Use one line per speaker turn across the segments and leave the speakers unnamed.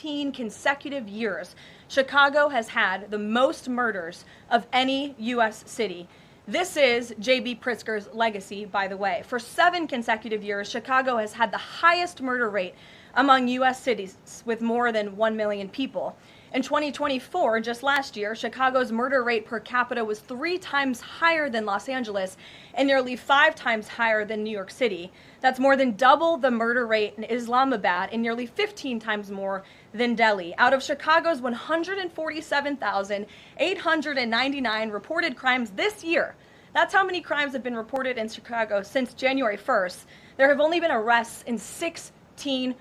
16 consecutive years, Chicago has had the most murders of any U.S. city. This is J.B. Pritzker's legacy, by the way. For 7 consecutive years, Chicago has had the highest murder rate among U.S. cities with more than 1 million people. In 2024, just last year, Chicago's murder rate per capita was 3 times higher than Los Angeles and nearly 5 times higher than New York City. That's more than double the murder rate in Islamabad and nearly 15 times more than Delhi. Out of Chicago's 147,899 reported crimes this year, that's how many crimes have been reported in Chicago since January 1st. There have only been arrests in 16%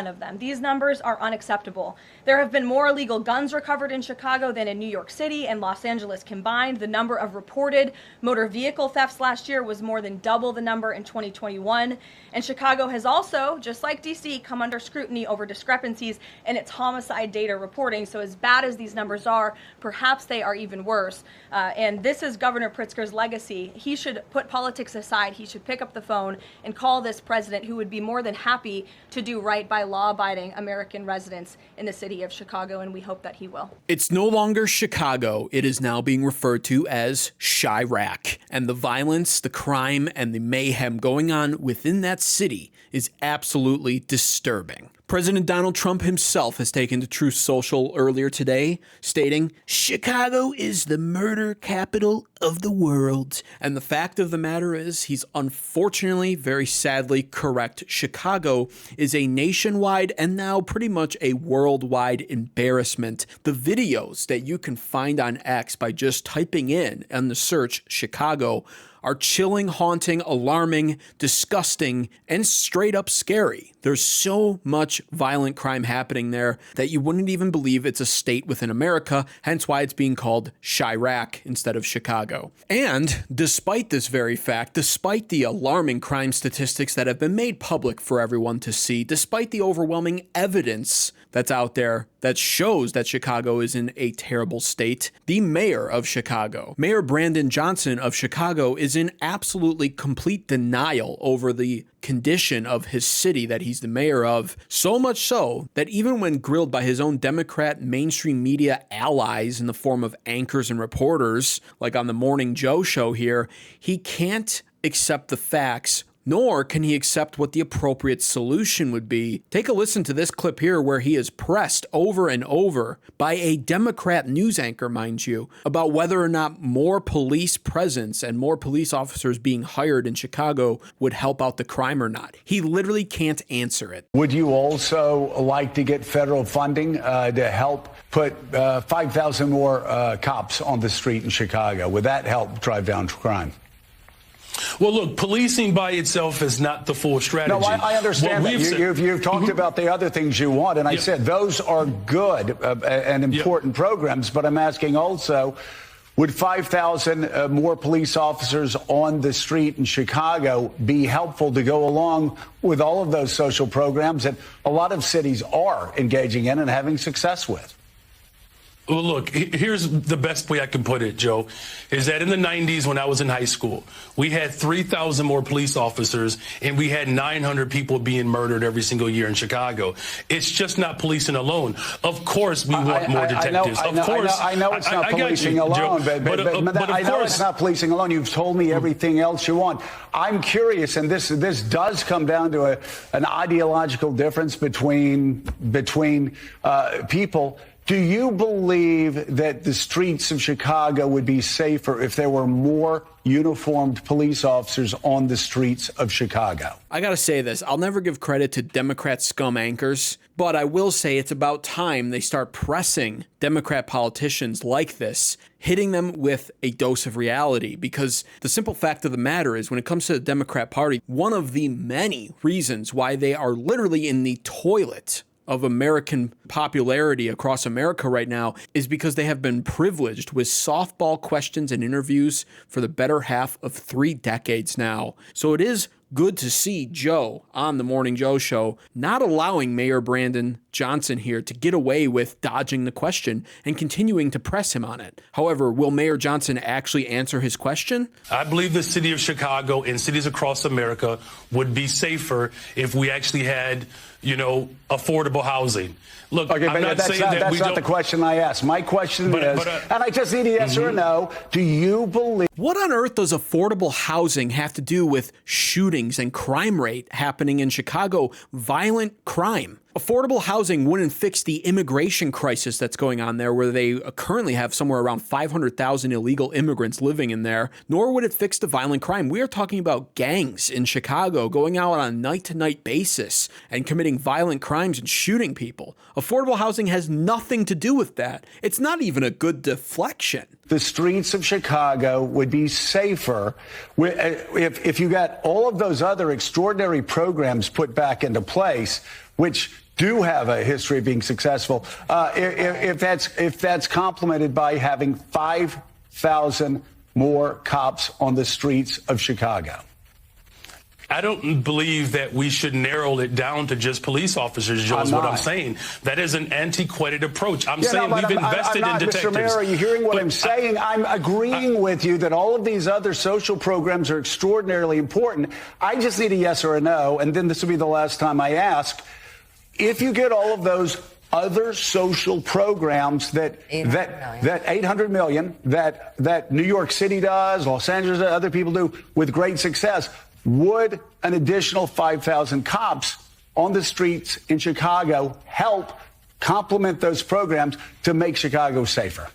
of them. These numbers are unacceptable. There have been more illegal guns recovered in Chicago than in New York City and Los Angeles combined. The number of reported motor vehicle thefts last year was more than double the number in 2021. And Chicago has also, just like DC, come under scrutiny over discrepancies in its homicide data reporting. So as bad as these numbers are, perhaps they are even worse. And this is Governor Pritzker's legacy. He should put politics aside. He should pick up the phone and call this president, who would be more than happy to do right by law-abiding American residents in the city of Chicago, and we hope that he will.
It's no longer Chicago. It is now being referred to as Chirac. And the violence, the crime, and the mayhem going on within that city is absolutely disturbing. President Donald Trump himself has taken to Truth Social earlier today, stating, "Chicago is the murder capital of the world." And the fact of the matter is, he's unfortunately, very sadly correct. Chicago is a nationwide and now pretty much a worldwide embarrassment. The videos that you can find on X by just typing in on the search Chicago are chilling, haunting, alarming, disgusting, and straight up scary. There's so much violent crime happening there that you wouldn't even believe it's a state within America, hence why it's being called Chirac instead of Chicago. And despite this very fact, despite the alarming crime statistics that have been made public for everyone to see, despite the overwhelming evidence that's out there that shows that Chicago is in a terrible state, the mayor of Chicago, Mayor Brandon Johnson of Chicago, is in absolutely complete denial over the condition of his city that he's the mayor of. So much so that even when grilled by his own Democrat mainstream media allies in the form of anchors and reporters, like on the Morning Joe show here, he can't accept the facts, nor can he accept what the appropriate solution would be. Take a listen to this clip here where he is pressed over and over by a Democrat news anchor, mind you, about whether or not more police presence and more police officers being hired in Chicago would help out the crime or not. He literally can't answer it.
Would you also like to get federal funding to help put 5,000 more cops on the street in Chicago? Would that help drive down crime?
Well, look, policing by itself is not the full strategy.
No, I understand that. You've talked about the other things you want, and I said those are good and important programs, but I'm asking also, would 5,000 more police officers on the street in Chicago be helpful to go along with all of those social programs that a lot of cities are engaging in and having success with?
Well, look, here's the best way I can put it, Joe, is that in the 90s when I was in high school, we had 3,000 more police officers and we had 900 people being murdered every single year in Chicago. It's just not policing alone. Of course, we want more detectives.
I know it's not policing alone, but I know it's not policing alone. You've told me everything else you want. I'm curious, and this does come down to an ideological difference between people. Do you believe that the streets of Chicago would be safer if there were more uniformed police officers on the streets of Chicago?
I gotta say this, I'll never give credit to Democrat scum anchors, but I will say it's about time they start pressing Democrat politicians like this, hitting them with a dose of reality, because the simple fact of the matter is when it comes to the Democrat Party, one of the many reasons why they are literally in the toilet of American popularity across America right now is because they have been privileged with softball questions and interviews for the better half of 3 decades now. So it is good to see Joe on the Morning Joe show not allowing Mayor Brandon Johnson here to get away with dodging the question and continuing to press him on it. However, will Mayor Johnson actually answer his question?
I believe the city of Chicago and cities across America would be safer if we actually had, affordable housing. Look,
okay,
I'm not saying that
that's not the question I asked. My question is, and I just need a yes or a no, do you believe...
What on earth does affordable housing have to do with shootings and crime rate happening in Chicago, violent crime? Affordable housing wouldn't fix the immigration crisis that's going on there, where they currently have somewhere around 500,000 illegal immigrants living in there, nor would it fix the violent crime. We are talking about gangs in Chicago going out on a night-to-night basis and committing violent crimes and shooting people. Affordable housing has nothing to do with that. It's not even a good deflection.
The streets of Chicago would be safer if you got all of those other extraordinary programs put back into place, which do have a history of being successful, if that's complemented by having 5,000 more cops on the streets of Chicago.
I don't believe that we should narrow it down to just police officers, Joe, is what I'm saying. That is an antiquated approach. I'm saying we've invested in detectives.
Mr. Mayor, are you hearing what I'm saying? I'm agreeing with you that all of these other social programs are extraordinarily important. I just need a yes or a no, and then this will be the last time I ask. If you get all of those other social programs that 800 million that New York City does, Los Angeles, other people do with great success, would an additional 5,000 cops on the streets in Chicago help complement those programs to make Chicago safer?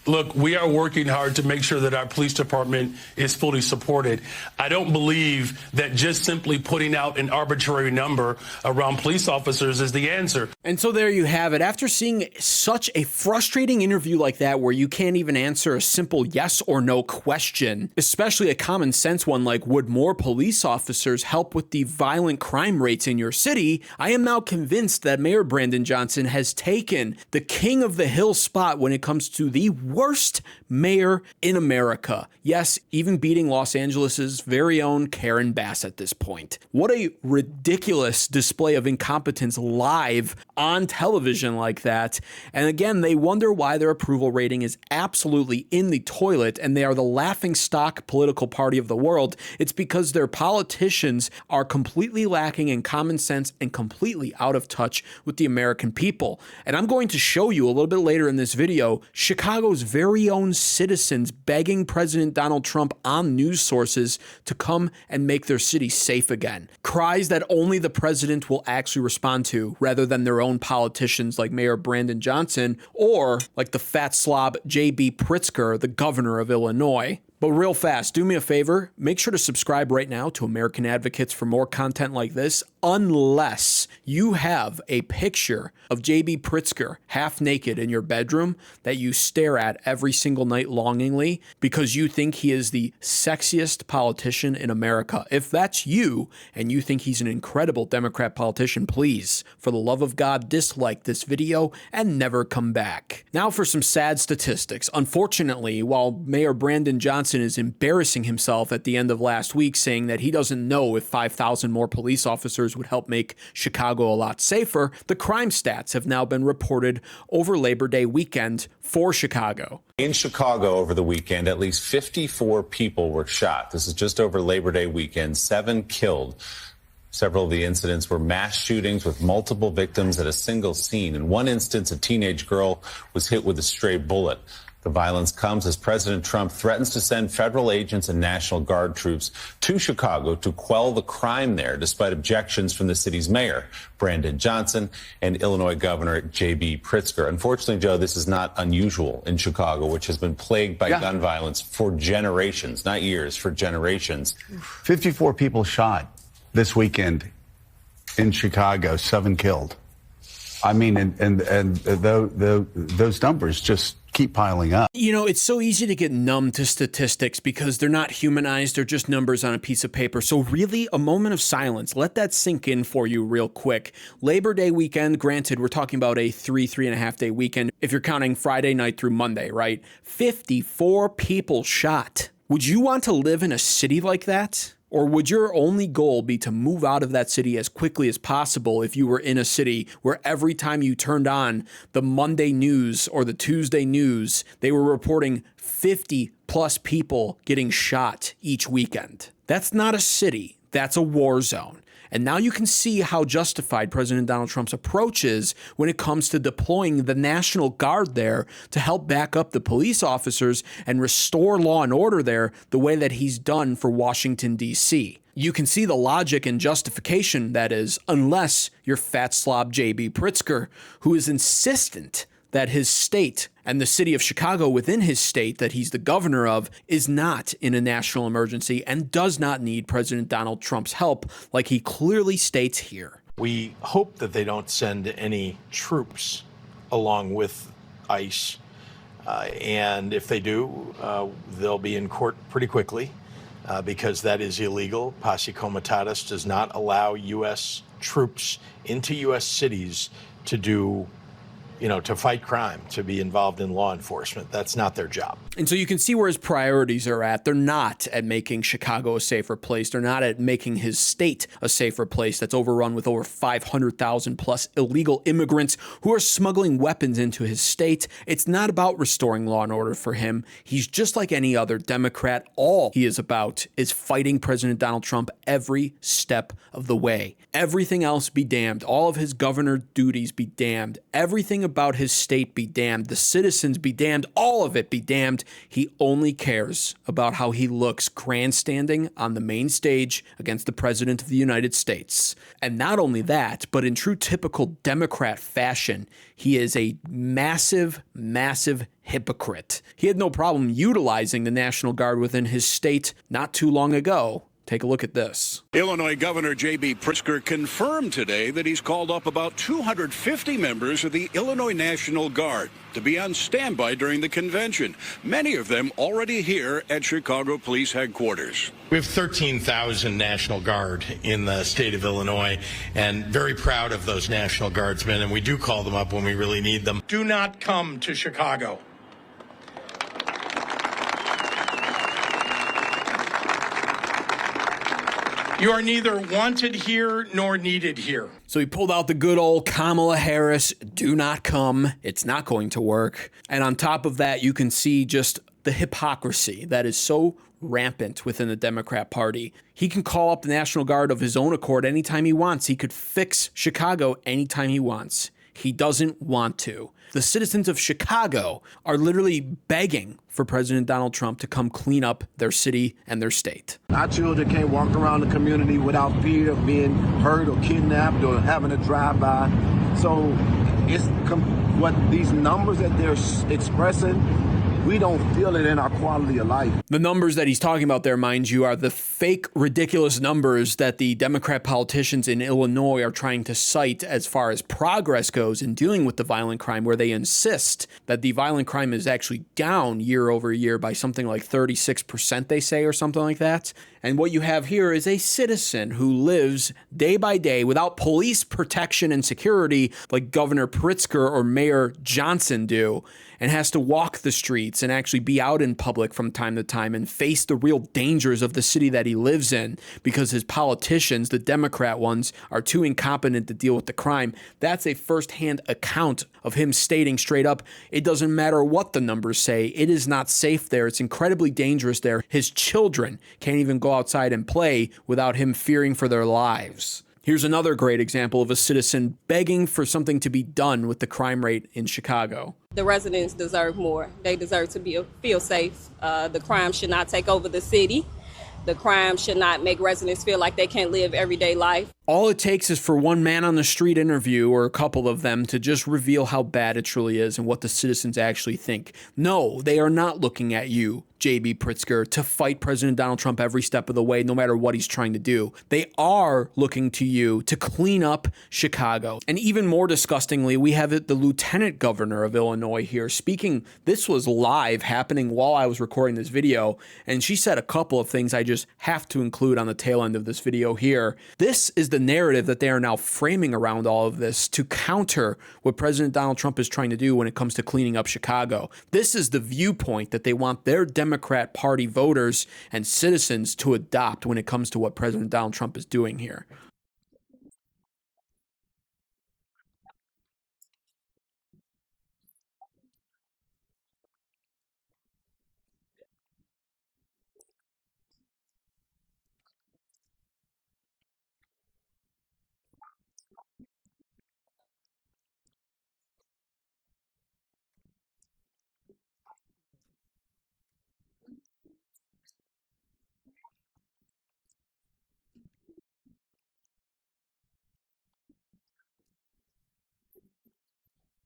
Look, we are working hard to make sure that our police department is fully supported. I don't believe that just simply putting out an arbitrary number around police officers is the answer.
And so there you have it. After seeing such a frustrating interview like that, where you can't even answer a simple yes or no question, especially a common sense one like, would more police officers help with the violent crime rates in your city? I am now convinced that Mayor Brandon Johnson has taken the king of the hill spot when it comes to the worst mayor in America. Yes, even beating Los Angeles's very own Karen Bass at this point. What a ridiculous display of incompetence live on television like that. And again, they wonder why their approval rating is absolutely in the toilet and they are the laughingstock political party of the world. It's because their politicians are completely lacking in common sense and completely out of touch with the American people. And I'm going to show you a little bit later in this video, Chicago's very own citizens begging President Donald Trump on news sources to come and make their city safe again. Cries that only the president will actually respond to, rather than their own politicians like Mayor Brandon Johnson or like the fat slob J.B. Pritzker, the governor of Illinois. But real fast, do me a favor, make sure to subscribe right now to American Advocates for more content like this, unless you have a picture of J.B. Pritzker half naked in your bedroom that you stare at every single night longingly because you think he is the sexiest politician in America. If that's you and you think he's an incredible Democrat politician, please, for the love of God, dislike this video and never come back. Now for some sad statistics. Unfortunately, while Mayor Brandon Johnson is embarrassing himself at the end of last week, saying that he doesn't know if 5,000 more police officers would help make Chicago a lot safer, the crime stats have now been reported over Labor Day weekend for Chicago.
In Chicago over the weekend, at least 54 people were shot. This is just over Labor Day weekend, 7 killed. Several of the incidents were mass shootings with multiple victims at a single scene. In one instance, a teenage girl was hit with a stray bullet. The violence comes as President Trump threatens to send federal agents and National Guard troops to Chicago to quell the crime there, despite objections from the city's mayor, Brandon Johnson, and Illinois Governor J.B. Pritzker. Unfortunately, Joe, this is not unusual in Chicago, which has been plagued by gun violence for generations, not years, for generations.
54 people shot this weekend in Chicago, 7 killed. I mean, and those numbers just keep piling up.
You know, it's so easy to get numb to statistics because they're not humanized. They're just numbers on a piece of paper. So really, a moment of silence. Let that sink in for you real quick. Labor Day weekend, granted, we're talking about a 3.5 day weekend. If you're counting Friday night through Monday, right? 54 people shot. Would you want to live in a city like that? Or would your only goal be to move out of that city as quickly as possible if you were in a city where every time you turned on the Monday news or the Tuesday news, they were reporting 50 plus people getting shot each weekend? That's not a city. That's a war zone. And now you can see how justified President Donald Trump's approach is when it comes to deploying the National Guard there to help back up the police officers and restore law and order there the way that he's done for Washington, D.C. You can see the logic and justification, that is, unless you're fat slob J.B. Pritzker, who is insistent that his state and the city of Chicago within his state that he's the governor of is not in a national emergency and does not need President Donald Trump's help, like he clearly states here.
We hope that they don't send any troops along with ICE. And if they do, they'll be in court pretty quickly because that is illegal. Posse Comitatus does not allow U.S. troops into U.S. cities to do, to fight crime, to be involved in law enforcement. That's not their job.
And so you can see where his priorities are at. They're not at making Chicago a safer place. They're not at making his state a safer place that's overrun with over 500,000 plus illegal immigrants who are smuggling weapons into his state. It's not about restoring law and order for him. He's just like any other Democrat. All he is about is fighting President Donald Trump every step of the way. Everything else be damned. All of his governor duties be damned. Everything about his state be damned. The citizens be damned. All of it be damned. He only cares about how he looks grandstanding on the main stage against the President of the United States. And not only that, but in true typical Democrat fashion, he is a massive, massive hypocrite. He had no problem utilizing the National Guard within his state not too long ago. Take a look at this.
Illinois Governor J.B. Pritzker confirmed today that he's called up about 250 members of the Illinois National Guard to be on standby during the convention, many of them already here at Chicago Police Headquarters.
We have 13,000 National Guard in the state of Illinois, and very proud of those National Guardsmen, and we do call them up when we really need them. Do not come to Chicago. You are neither wanted here nor needed here.
So he pulled out the good old Kamala Harris, do not come. It's not going to work. And on top of that, you can see just the hypocrisy that is so rampant within the Democrat Party. He can call up the National Guard of his own accord anytime he wants. He could fix Chicago anytime he wants. He doesn't want to. The citizens of Chicago are literally begging for President Donald Trump to come clean up their city and their state.
Our children can't walk around the community without fear of being hurt or kidnapped or having a drive-by. So it's what these numbers that they're expressing, we don't feel it in our quality of life.
The numbers that he's talking about there, mind you, are the fake, ridiculous numbers that the Democrat politicians in Illinois are trying to cite as far as progress goes in dealing with the violent crime, where they insist that the violent crime is actually down year over year by something like 36%, they say, or something like that. And what you have here is a citizen who lives day by day without police protection and security like Governor Pritzker or Mayor Johnson do, and has to walk the streets and actually be out in public from time to time and face the real dangers of the city that he lives in because his politicians, the Democrat ones, are too incompetent to deal with the crime. That's a firsthand account of him stating straight up, it doesn't matter what the numbers say, it is not safe there. It's incredibly dangerous there. His children can't even go outside and play without him fearing for their lives. Here's another great example of a citizen begging for something to be done with the crime rate in Chicago.
The residents deserve more. They deserve to feel safe. The crime should not take over the city. The crime should not make residents feel like they can't live everyday life.
All it takes is for one man on the street interview or a couple of them to just reveal how bad it truly is and what the citizens actually think. No, they are not looking at you, J.B. Pritzker, to fight President Donald Trump every step of the way, no matter what he's trying to do. They are looking to you to clean up Chicago. And even more disgustingly, we have the lieutenant governor of Illinois here speaking. This was live, happening while I was recording this video, and she said a couple of things I just have to include on the tail end of this video here. This is the narrative that they are now framing around all of this to counter what President Donald Trump is trying to do when it comes to cleaning up Chicago. This is the viewpoint that they want their Democrat Party voters and citizens to adopt when it comes to what President Donald Trump is doing here.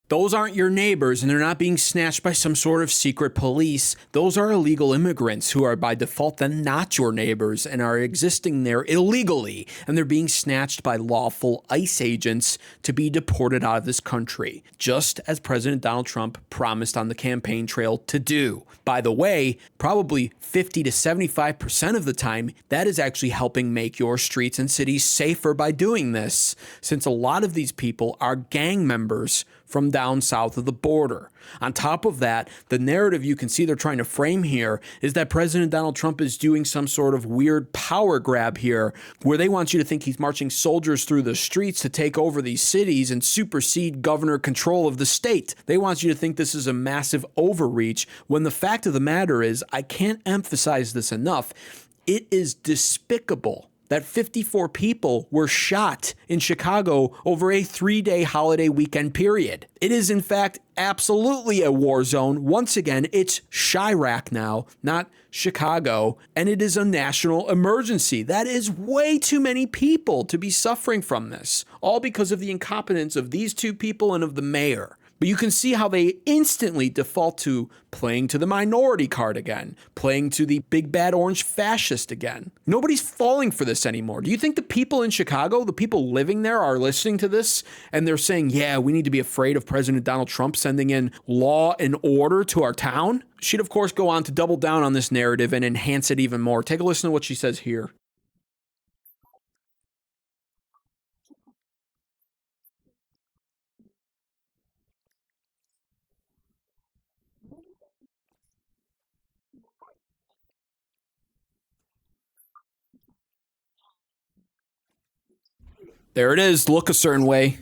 Those aren't your neighbors, and they're not being snatched by some sort of secret police. Those are illegal immigrants who are by default then not your neighbors and are existing there illegally, and they're being snatched by lawful ICE agents to be deported out of this country, just as President Donald Trump promised on the campaign trail to do. By the way, probably 50 to 75% of the time, that is actually helping make your streets and cities safer by doing this, since a lot of these people are gang members from down south of the border. On top of that, the narrative you can see they're trying to frame here is that President Donald Trump is doing some sort of weird power grab here, where they want you to think he's marching soldiers through the streets to take over these cities and supersede governor control of the state. They want you to think this is a massive overreach, when the fact of the matter is, I can't emphasize this enough, it is despicable that 54 people were shot in Chicago over a 3-day holiday weekend period. It is, in fact, absolutely a war zone. Once again, it's Chirac now, not Chicago, and it is a national emergency. That is way too many people to be suffering from this, all because of the incompetence of these two people and of the mayor. But you can see how they instantly default to playing to the minority card again, playing to the big bad orange fascist again. Nobody's falling for this anymore. Do you think the people in Chicago, the people living there, are listening to this and they're saying, yeah, we need to be afraid of President Donald Trump sending in law and order to our town? She'd, of course, go on to double down on this narrative and enhance it even more. Take a listen to what she says here. There it is. Look a certain way.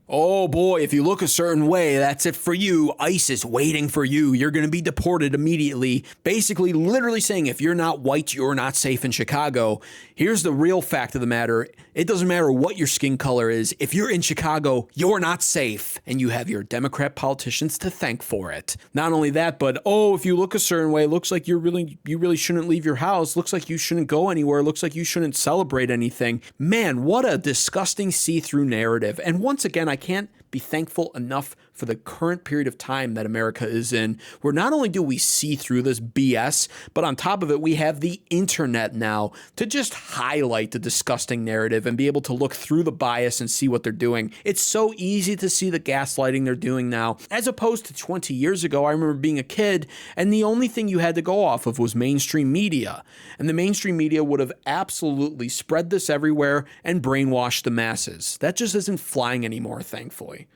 Oh boy, if you look a certain way, that's it for you. ICE is waiting for you. You're going to be deported immediately. Basically, literally saying if you're not white, you're not safe in Chicago. Here's the real fact of the matter. It doesn't matter what your skin color is. If you're in Chicago, you're not safe. And you have your Democrat politicians to thank for it. Not only that, but if you look a certain way, it looks like you really shouldn't leave your house. Looks like you shouldn't go anywhere. Looks like you shouldn't celebrate anything. Man, what a disgusting see-through narrative. And once again, I can't be thankful enough for the current period of time that America is in, where not only do we see through this BS, but on top of it, we have the internet now to just highlight the disgusting narrative and be able to look through the bias and see what they're doing. It's so easy to see the gaslighting they're doing now, as opposed to 20 years ago. I remember being a kid, and the only thing you had to go off of was mainstream media. And the mainstream media would have absolutely spread this everywhere and brainwashed the masses. That just isn't flying anymore, thankfully.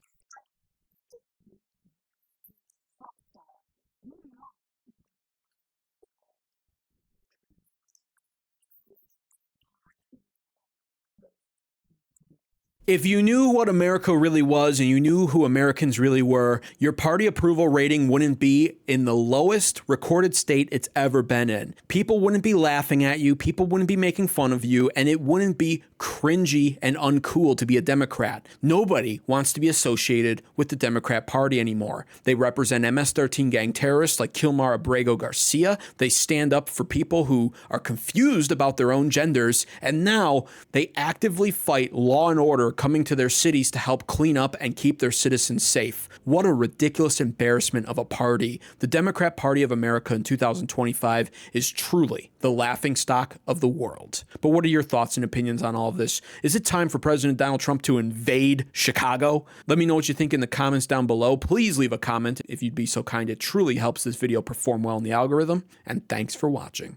If you knew what America really was and you knew who Americans really were, your party approval rating wouldn't be in the lowest recorded state it's ever been in. People wouldn't be laughing at you, people wouldn't be making fun of you, and it wouldn't be cringy and uncool to be a Democrat. Nobody wants to be associated with the Democrat Party anymore. They represent MS-13 gang terrorists like Kilmar Abrego Garcia. They stand up for people who are confused about their own genders, and now they actively fight law and order coming to their cities to help clean up and keep their citizens safe. What a ridiculous embarrassment of a party. The Democrat Party of America in 2025 is truly the laughingstock of the world. But what are your thoughts and opinions on all of this? Is it time for President Donald Trump to invade Chicago? Let me know what you think in the comments down below. Please leave a comment if you'd be so kind. It truly helps this video perform well in the algorithm. And thanks for watching.